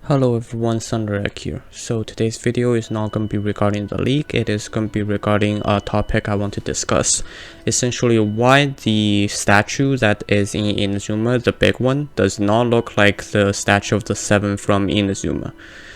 Hello everyone, Sunderek here. So today's video is not going to be regarding the leak, it is going to be regarding a topic I want to discuss. Essentially why the statue that is in Inazuma, the big one, does not look like the statue of the 7 from Inazuma.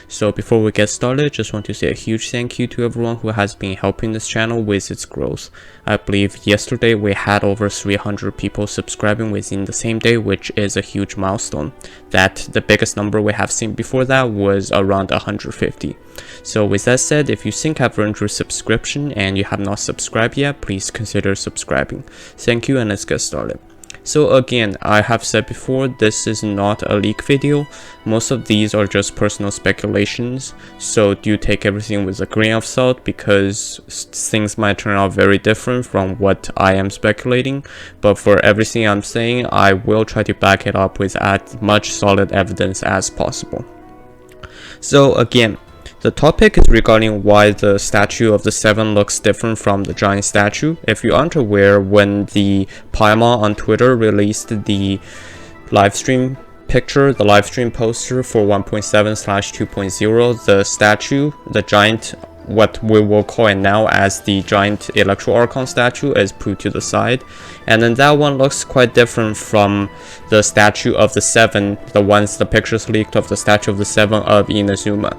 So before we get started, just want to say a huge thank you to everyone who has been helping this channel with its growth. I believe yesterday we had over 300 people subscribing within the same day, which is a huge milestone. That the biggest number we have seen before that was around 150. So with that said, if you think I've earned your subscription and you have not subscribed yet, please consider subscribing. Thank you, and let's get started. So again, I have said before, this is not a leak video. Most of these are just personal speculations, so do take everything with a grain of salt because things might turn out very different from what I am speculating. But for everything I'm saying, I will try to back it up with as much solid evidence as possible. So again, the topic is regarding why the statue of the 7 looks different from the giant statue. If you aren't aware, when the Paimon on Twitter released the livestream picture, the livestream poster for 1.7/2.0, the statue, the giant, what we will call it now as the giant Electro Archon statue, is put to the side. And then that one looks quite different from the statue of the 7, the pictures leaked of the statue of the 7 of Inazuma.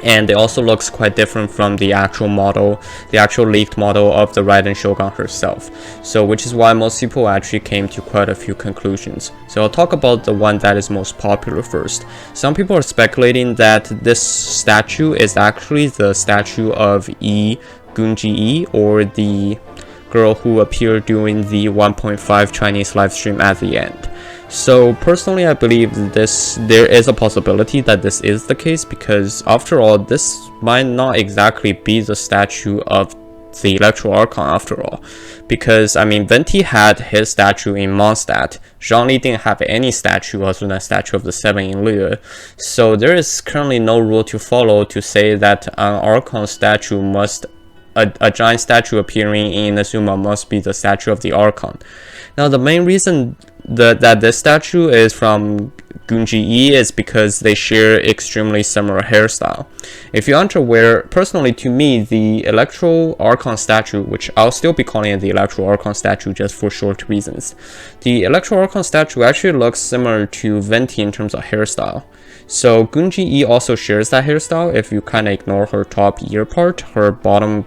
And it also looks quite different from the actual model, the actual leaked model of the Raiden Shogun herself. So which is why most people actually came to quite a few conclusions. So I'll talk about the one that is most popular first. Some people are speculating that this statue is actually the statue of Gunji, or the girl who appeared during the 1.5 Chinese livestream at the end. So personally, I believe there is a possibility that this is the case, because after all, this might not exactly be the statue of the Electro Archon after all. Because I mean, Venti had his statue in Mondstadt. Zhangli didn't have any statue other than a statue of the 7 in Liyue. So there is currently no rule to follow to say that an Archon statue must a giant statue appearing in Inazuma must be the statue of the Archon. Now the main reason that this statue is from Gunji is because they share extremely similar hairstyle. If you aren't aware, personally to me, the Electro Archon statue, which I'll still be calling it the Electro Archon statue just for short reasons, the Electro Archon statue actually looks similar to Venti in terms of hairstyle. So Gunji also shares that hairstyle. If you kind of ignore her top ear part, her bottom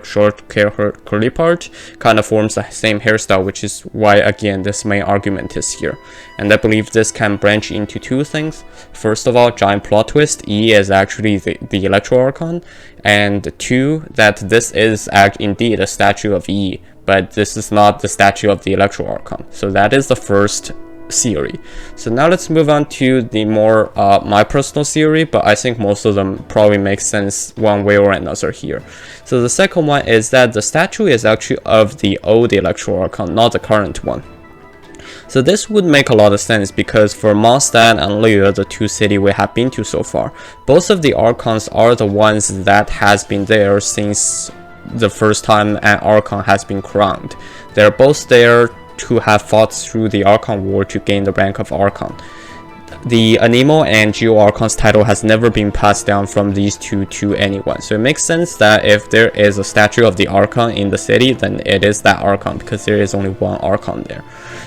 short hair, her curly part kind of forms the same hairstyle, which is why again this main argument is here. And I believe this can branch into two things. First of all, giant plot twist, E is actually the Electro Archon, and two, that this is indeed a statue of E, but this is not the statue of the Electro Archon. So that is the first theory. So now let's move on to the more my personal theory, but I think most of them probably make sense one way or another here. So the second one is that the statue is actually of the old Electro Archon, not the current one. So this would make a lot of sense because for Mondstadt and Liyue, the two cities we have been to so far, both of the Archons are the ones that has been there since the first time an Archon has been crowned. They're both there to have fought through the Archon War to gain the rank of Archon. The Anemo and Geo Archon's title has never been passed down from these two to anyone. So it makes sense that if there is a statue of the Archon in the city, then it is that Archon, because there is only one Archon there.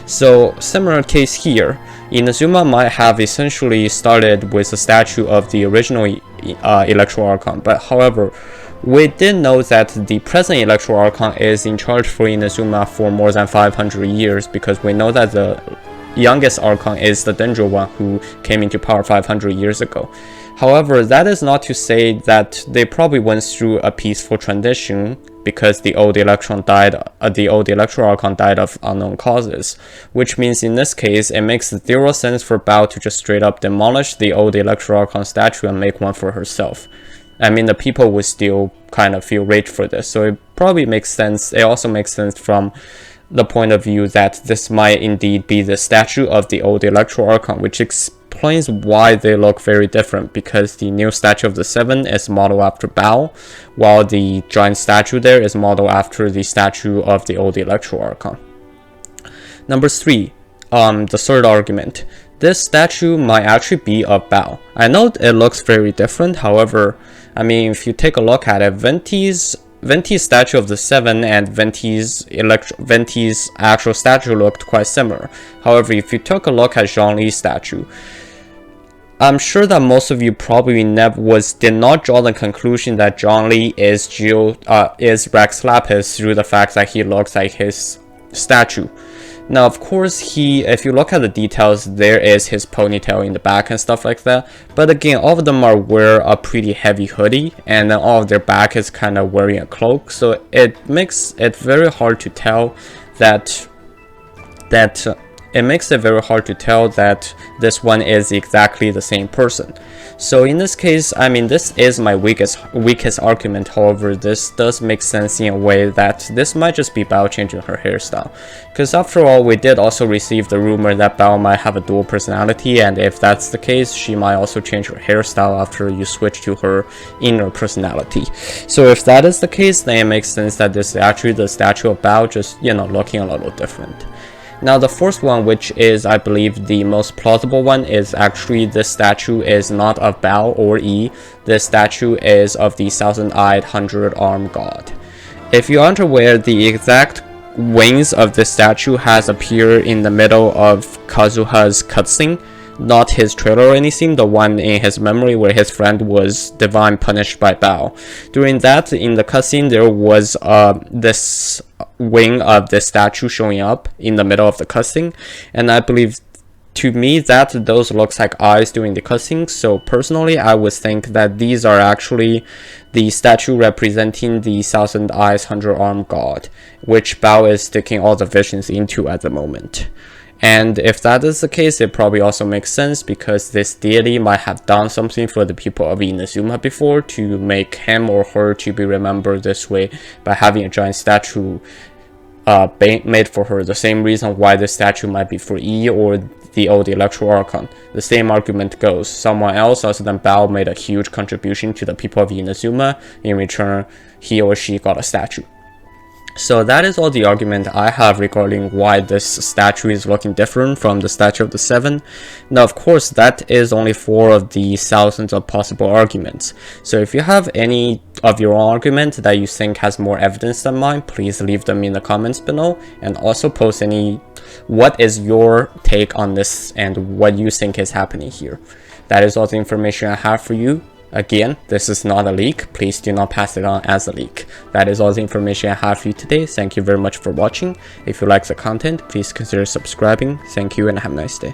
So similar case here, Inazuma might have essentially started with a statue of the original Electro Archon, but however, we did know that the present Electro Archon is in charge for Inazuma for more than 500 years, because we know that the youngest Archon is the Dendro one who came into power 500 years ago. However, that is not to say that they probably went through a peaceful transition, because the old Electro Archon died of unknown causes, which means in this case it makes zero sense for Baal to just straight up demolish the old Electro Archon statue and make one for herself. I mean, the people would still kind of feel rage for this, so it probably makes sense. It also makes sense from the point of view that this might indeed be the statue of the old Electro Archon, which explains why they look very different, because the new statue of the 7 is modeled after Baal, while the giant statue there is modeled after the statue of the old Electro Archon. Number 3, the third argument. this statue might actually be of Baal. I know it looks very different, however, I mean, if you take a look at it, Venti's statue of the 7 and Venti's actual statue looked quite similar. However, if you took a look at Zhongli's statue, I'm sure that most of you probably did not draw the conclusion that Zhongli is Rex Lapis through the fact that he looks like his statue. Now, of course, if you look at the details, there is his ponytail in the back and stuff like that. But again, all of them are wearing a pretty heavy hoodie, and then all of their back is kind of wearing a cloak. So it makes it very hard to tell that this one is exactly the same person. So in this case, I mean, this is my weakest argument. However, this does make sense in a way that this might just be Baal changing her hairstyle, because after all, we did also receive the rumor that Baal might have a dual personality, and if that's the case, she might also change her hairstyle after you switch to her inner personality. So if that is the case, then it makes sense that this is actually the statue of Baal, just, you know, looking a little different. Now, the first one, which is, I believe, the most plausible one, is actually this statue is not of Baal or E. This statue is of the 1,000-eyed, 100-armed god. If you aren't aware, the exact wings of this statue has appeared in the middle of Kazuha's cutscene, not his trailer or anything, the one in his memory where his friend was divine punished by Baal. During that, in the cutscene, there was this wing of this statue showing up in the middle of the cutscene, and I believe, to me, that those looks like eyes during the cutscene. So personally, I would think that these are actually the statue representing the 1,000 eyes, 100-armed god, which Baal is sticking all the visions into at the moment. And if that is the case, it probably also makes sense because this deity might have done something for the people of Inazuma before to make him or her to be remembered this way by having a giant statue made for her. The same reason why this statue might be for E or the old Electro Archon. The same argument goes. Someone else other than Baal made a huge contribution to the people of Inazuma. In return, he or she got a statue. So that is all the argument I have regarding why this statue is looking different from the statue of the 7. Now, of course, that is only 4 of the thousands of possible arguments. So if you have any of your own argument that you think has more evidence than mine, please leave them in the comments below, and also post what is your take on this and what you think is happening here. That is all the information I have for you. Again, this is not a leak. Please do not pass it on as a leak. That is all the information I have for you today. Thank you very much for watching. If you like the content, please consider subscribing. Thank you and have a nice day.